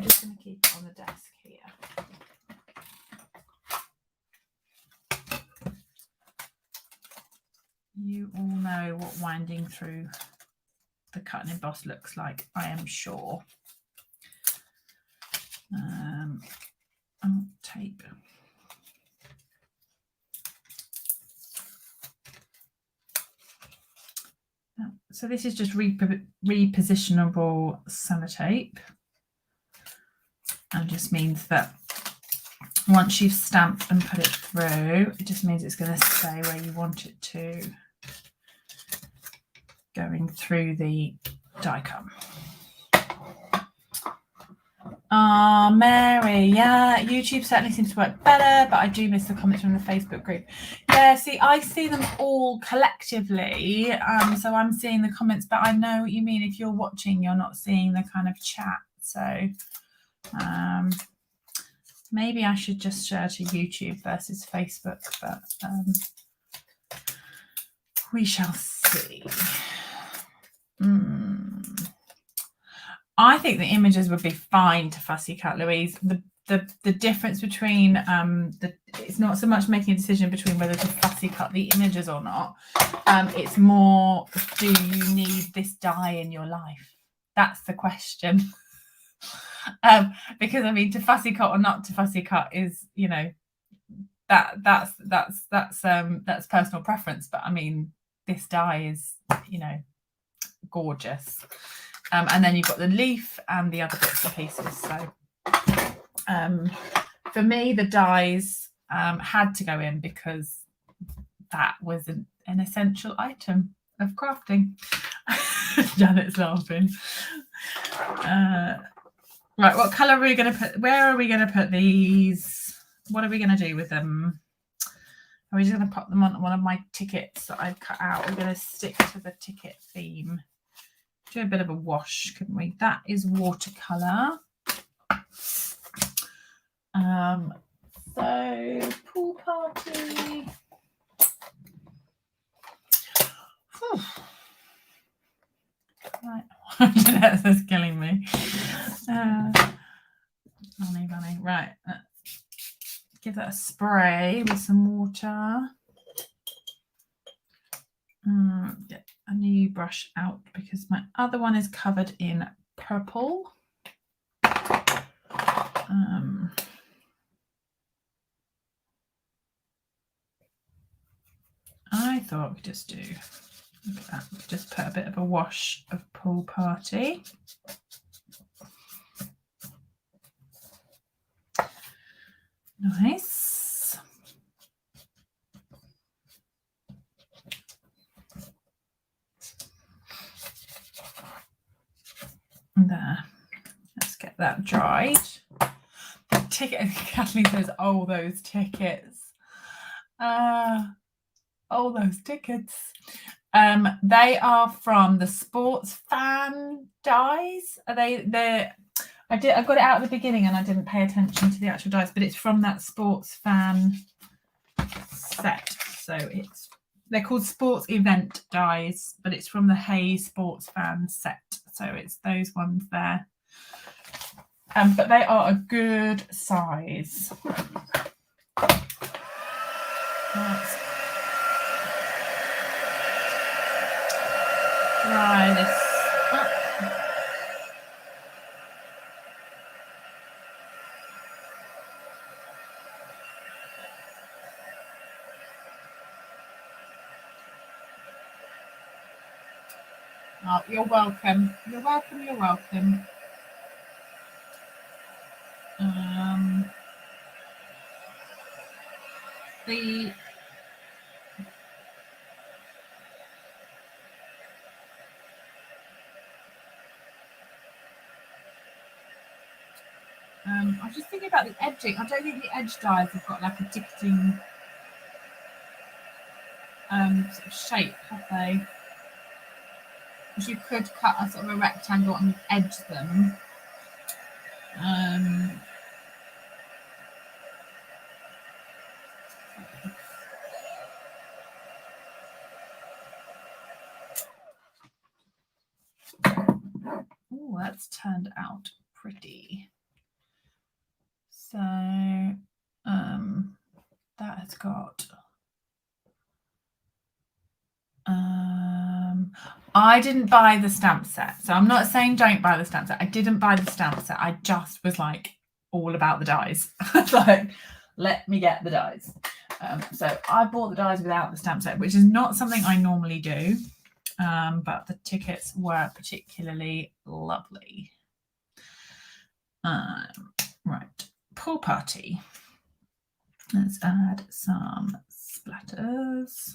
just going to keep it on the desk here. You all know what winding through the cut and emboss looks like, I am sure. Tape. So this is just repositionable sellotape, and just means that once you've stamped and put it through, it just means it's going to stay where you want it to, going through the die cut. Mary, yeah, YouTube certainly seems to work better, but I do miss the comments from the Facebook group. Yeah, see, I see them all collectively, so I'm seeing the comments, but I know what you mean. If you're watching, you're not seeing the kind of chat. So maybe I should just share to YouTube versus Facebook, but we shall see. I think the images would be fine to fussy cut, Louise. The difference between it's not so much making a decision between whether to fussy cut the images or not. It's more, do you need this die in your life? That's the question. Because I mean, to fussy cut or not to fussy cut is, you know, that's personal preference. But I mean, this die is, you know, gorgeous. And then you've got the leaf and the other bits and pieces. So for me, the dies had to go in because that was an essential item of crafting. Janet's laughing. Right, what colour are we going to put? Where are we going to put these? What are we going to do with them? We're just going to pop them on one of my tickets that I've cut out. We're going to stick to the ticket theme. Do a bit of a wash, couldn't we? That is watercolour. So pool party. Whew. Right. This is killing me. Funny. Right. Give that a spray with some water. Get a new brush out because my other one is covered in purple. I thought we'd just do, look at that, just put a bit of a wash of pool party. Nice. There. Let's get that dried. The ticket, Kathleen says, oh, those tickets. Oh, those tickets. They are from the Sports Fan dies. Are they? I got it out at the beginning and I didn't pay attention to the actual dies, but it's from that Sports Fan set. So they're called Sports Event dies, but it's from the Hay Sports Fan set. So it's those ones there. But they are a good size. Let's dry this up. Oh, you're welcome. You're welcome. You're welcome. I was just thinking about the edging. I don't think the edge dies have got like a ticketing sort of shape, have they? Because you could cut a sort of a rectangle and edge them. Oh, that's turned out pretty. So that has got I didn't buy the stamp set, so I'm not saying don't buy the stamp set. I didn't buy the stamp set. I just was like all about the dies. Like, let me get the dies. So I bought the dies without the stamp set, which is not something I normally do. But the tickets were particularly lovely. Right, pool party. Let's add some splatters.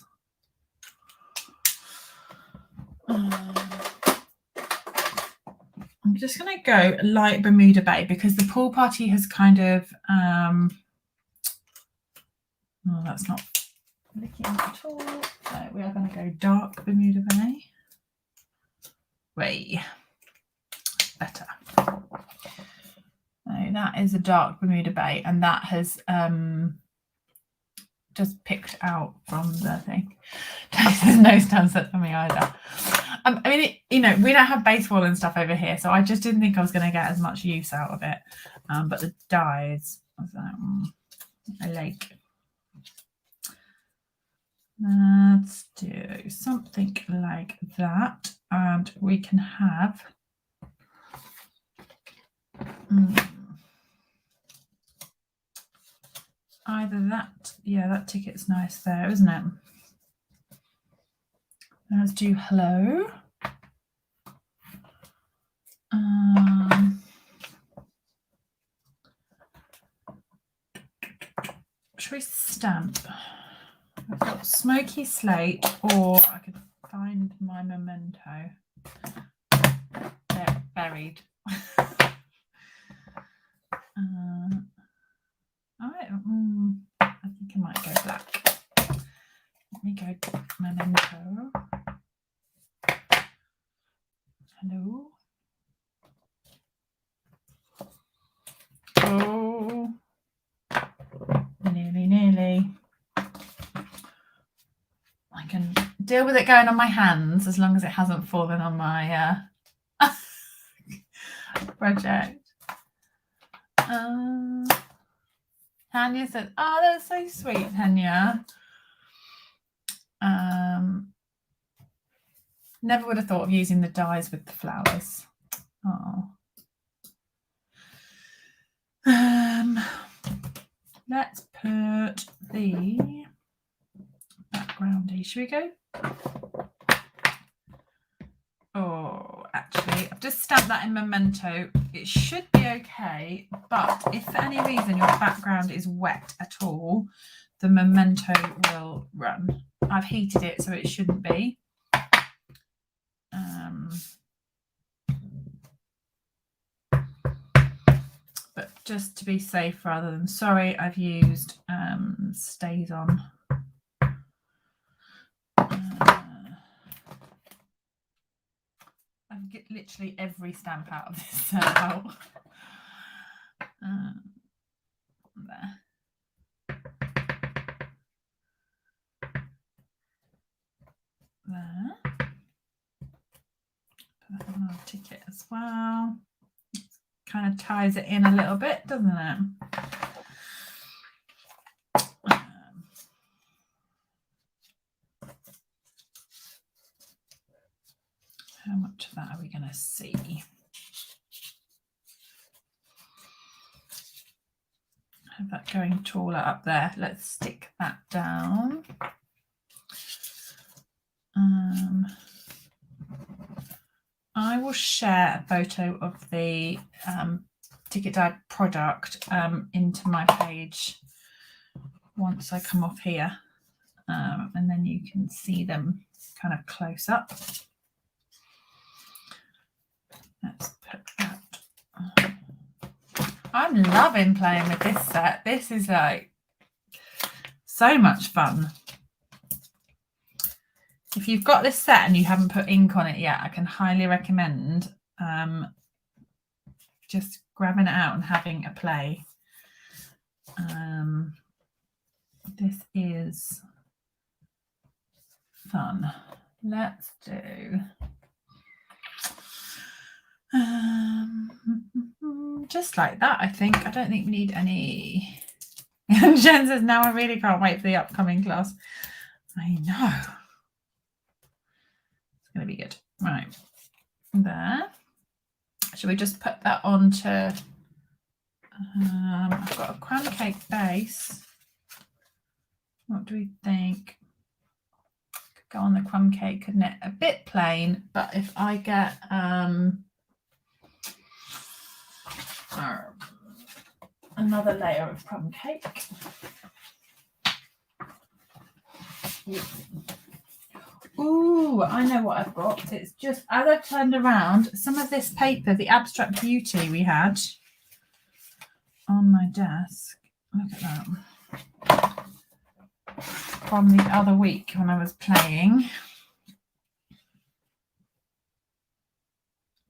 I'm just going to go light Bermuda Bay because the pool party has kind of oh, that's not looking at all. So we are going to go dark Bermuda Bay. Way better. So that is a dark Bermuda Bay, and that has just picked out from the thing. There's no stamp set for me either. I mean, we don't have baseball and stuff over here, so I just didn't think I was going to get as much use out of it. But the dies, I was like, I like. Let's do something like that, and we can have. Either that, yeah, that ticket's nice there, isn't it? Let's do hello. Should we stamp? I've got smoky slate, or I could find my memento. They're buried. I think I might go black. Android memento. Hello. Oh, nearly. I can deal with it going on my hands as long as it hasn't fallen on my project. Tanya said, "Oh, that's so sweet, Tanya." Never would have thought of using the dies with the flowers. Oh. Let's put the backgroundy. Should we go? Oh, actually, I've just stamped that in memento. It should be okay, but if for any reason your background is wet at all, the memento will run. I've heated it, so it shouldn't be. But just to be safe, rather than sorry, I've used stays on. I've get literally every stamp out of this set out. There. There. Put that on our ticket as well. Kind of ties it in a little bit, doesn't it? How much of that are we going to see? Have that going taller up there. Let's stick that down. I will share a photo of the ticket die product into my page once I come off here, and then you can see them kind of close up. Let's put that. I'm loving playing with this set. This is like so much fun. If you've got this set and you haven't put ink on it yet, I can highly recommend just grabbing it out and having a play. This is fun. Let's do just like that, I think. I don't think we need any. Jen says, now I really can't wait for the upcoming class. I know. It's going to be good. Right. There. Should we just put that onto... I've got a crumb cake base. What do we think? Could go on the crumb cake, couldn't it? A bit plain, but if I get... another layer of crumb cake. Ooh, I know what I've got. It's just, as I've turned around, some of this paper, the Abstract Beauty we had on my desk. Look at that. From the other week when I was playing.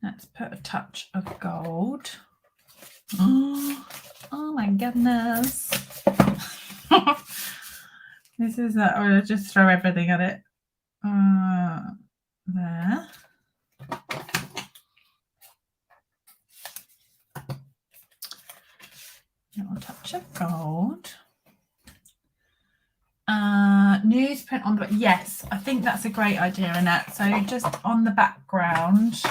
Let's put a touch of gold. Oh my goodness. This is that, or just throw everything at it. There. Little touch of gold. Newsprint on the, yes, I think that's a great idea, Annette. So just on the background,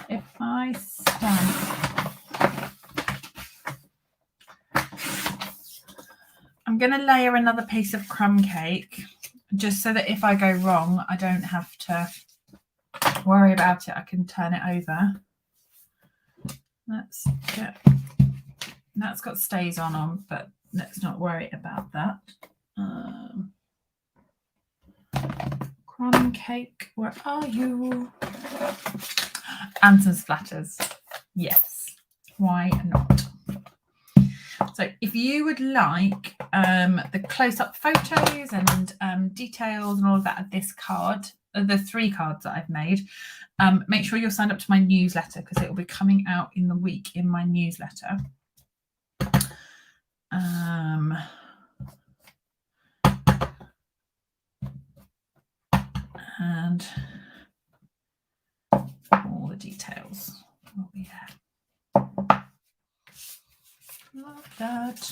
if I stamp, I'm going to layer another piece of crumb cake just so that if I go wrong, I don't have to worry about it. I can turn it over. Let's get, that's got stays on, but let's not worry about that. Crumb cake, where are you? And some splatters. Yes, why not? So if you would like the close-up photos and details and all of that of this card, the 3 cards that I've made, make sure you're signed up to my newsletter because it will be coming out in the week in my newsletter. And all the details will be there. Love that.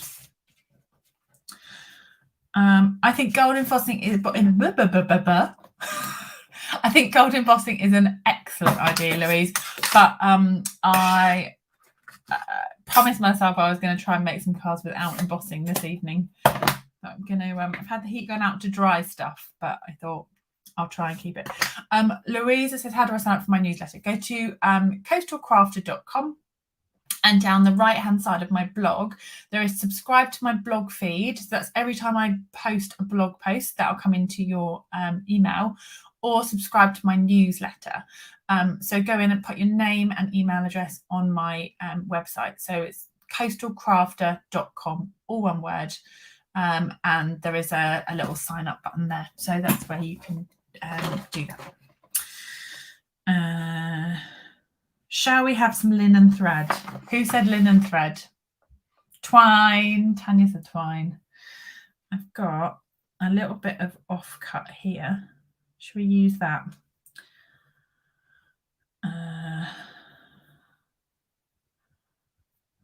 I think gold embossing is I think gold embossing is an excellent idea, Louise. But I promised myself I was going to try and make some cards without embossing this evening. So I'm going to. I've had the heat going out to dry stuff, but I thought I'll try and keep it. Louisa says, how do I sign up for my newsletter? Go to coastalcrafter.com. And down the right hand side of my blog, there is subscribe to my blog feed. So that's every time I post a blog post, that'll come into your email, or subscribe to my newsletter. So go in and put your name and email address on my website. So it's coastalcrafter.com, all one word. And there is a little sign up button there. So that's where you can do that. Shall we have some linen thread? Who said linen thread? Twine. Tanya said twine. I've got a little bit of offcut here. Should we use that?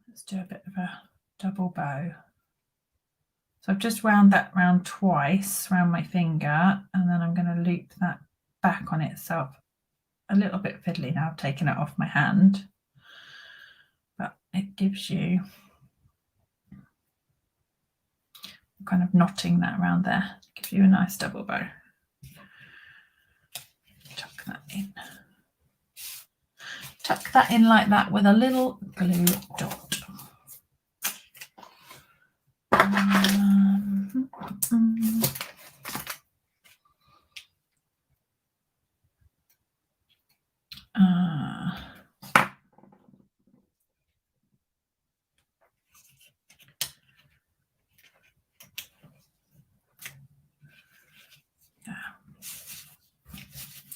Let's do a bit of a double bow. So I've just wound that round twice around my finger, and then I'm going to loop that back on itself. A little bit fiddly now, I've taken it off my hand, but it gives you kind of knotting that around there, gives you a nice double bow. Tuck that in. Tuck that in like that with a little glue dot.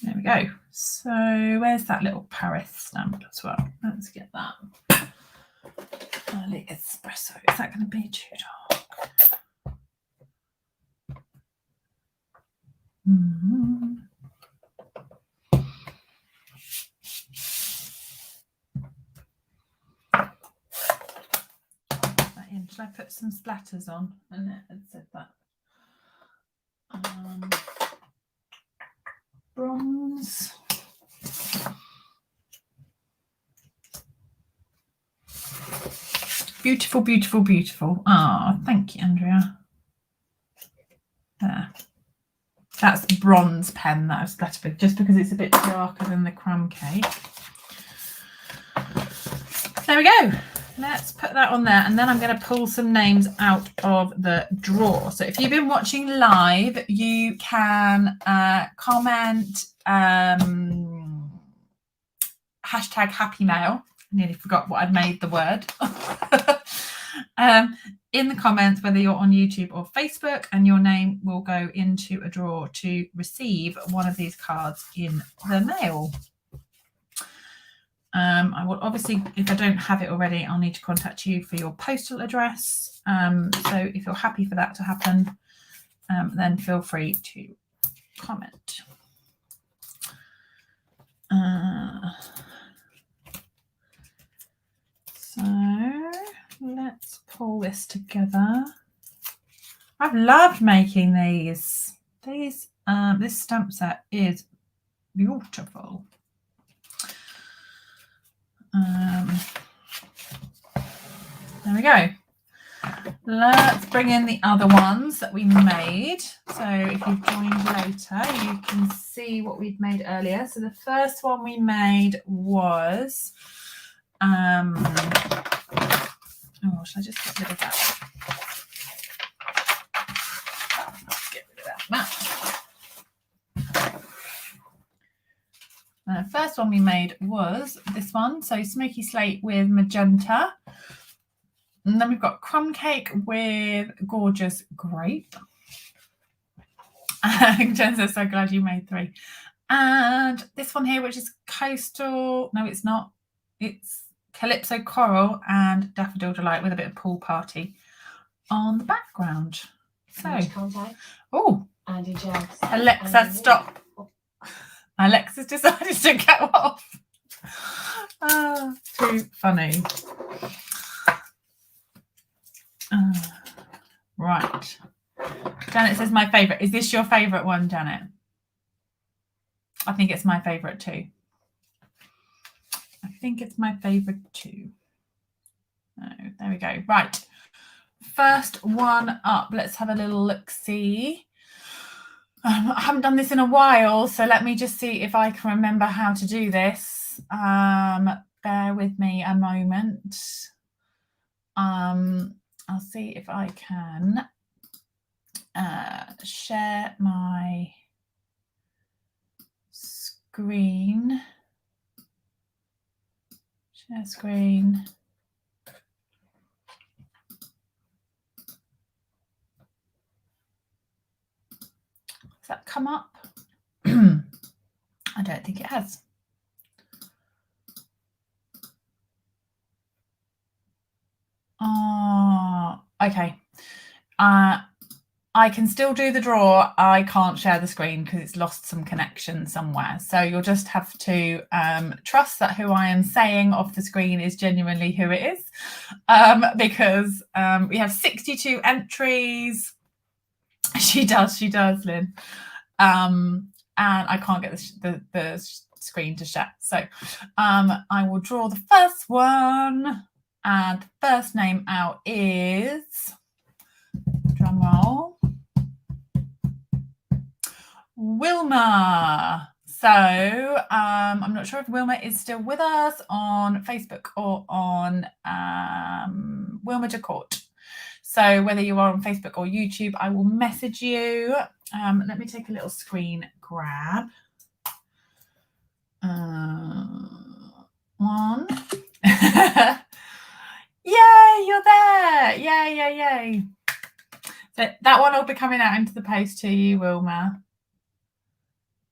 There we go. So where's that little Paris stamp as well? Let's get that. Early espresso. Is that going to be too dark? Should I put some splatters on? And it had said that. Bronze. Beautiful, beautiful, beautiful. Ah, thank you, Andrea. There. That's bronze pen that I've splattered with, just because it's a bit darker than the crumb cake. There we go. Let's put that on there, and then I'm going to pull some names out of the drawer. So if you've been watching live, you can comment hashtag happy mail. I nearly forgot what I'd made the word. In the comments, whether you're on YouTube or Facebook, and your name will go into a drawer to receive one of these cards in the mail. I will obviously, if I don't have it already, I'll need to contact you for your postal address. So if you're happy for that to happen, then feel free to comment. So let's pull this together. I've loved making these. This stamp set is beautiful. There we go. Let's bring in the other ones that we made. So if you've joined later, you can see what we've made earlier. So the first one we made was oh, should I just get rid of that? Get rid of that map. The first one we made was this one, so smoky slate with magenta. And then we've got crumb cake with gorgeous grape. Jen says, so glad you made 3. And this one here, which is coastal. No, it's not. It's Calypso Coral and Daffodil Delight with a bit of pool party on the background. So, oh, Alexa, stop. Alexa's decided to go off. Too funny. Right. Janet says my favourite. Is this your favourite one, Janet? I think it's my favourite too. I think it's my favourite too. Oh, there we go. Right. First one up. Let's have a little look-see. I haven't done this in a while, so let me just see if I can remember how to do this. Bear with me a moment. I'll see if I can share my screen. Share screen. Has that come up? I don't think it has. Okay. I can still do the draw. I can't share the screen because it's lost some connection somewhere. So you'll just have to trust that who I am saying off the screen is genuinely who it is, because we have 62 entries. She does, Lynn. And I can't get the screen to share. So I will draw the first one. And the first name out is, drum roll, Wilma. So I'm not sure if Wilma is still with us on Facebook or on Wilma DeCourt. So whether you are on Facebook or YouTube, I will message you. Let me take a little screen grab. One. Yay, you're there. Yay. So that one will be coming out into the post to you, Wilma.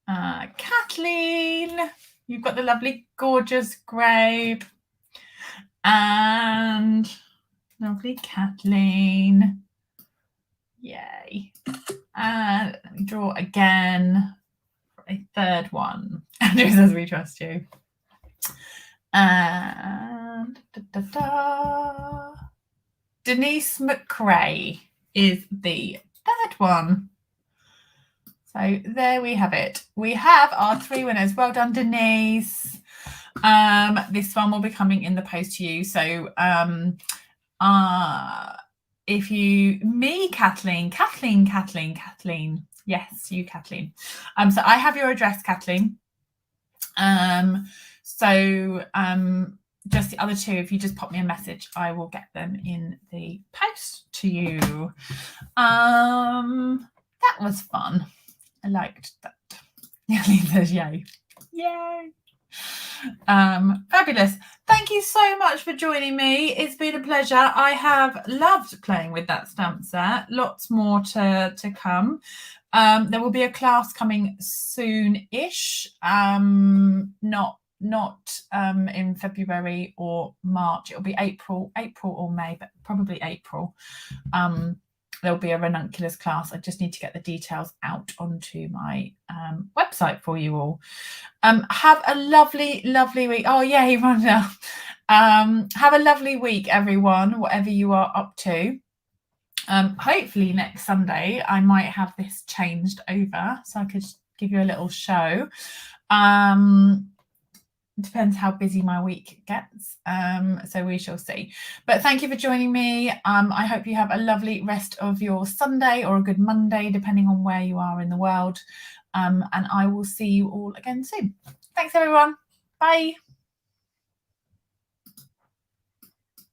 Kathleen, you've got the lovely, gorgeous grape. And lovely Kathleen. Yay. And let me draw again for a third one. Andrew says we trust you. And Denise McRae is the third one. So there we have it. We have our 3 winners. Well done, Denise. This one will be coming in the post to you. So if you, Kathleen. Yes, you, Kathleen. So I have your address, Kathleen. So just the other 2, if you just pop me a message, I will get them in the post to you. That was fun. I liked that. Kathleen says yay. Yay. Fabulous. Thank you so much for joining me. It's been a pleasure. I have loved playing with that stamp set. Lots more to come. There will be a class coming soon-ish. Not in February or March. It'll be April or May, but probably April. There'll be a Ranunculus class. I just need to get the details out onto my website for you all. Have a lovely week. Oh, yay, Rhonda. Have a lovely week, everyone, whatever you are up to. Hopefully next Sunday, I might have this changed over so I could give you a little show. It depends how busy my week gets, so we shall see. But thank you for joining me. I hope you have a lovely rest of your Sunday or a good Monday, depending on where you are in the world. And I will see you all again soon. Thanks, everyone. Bye.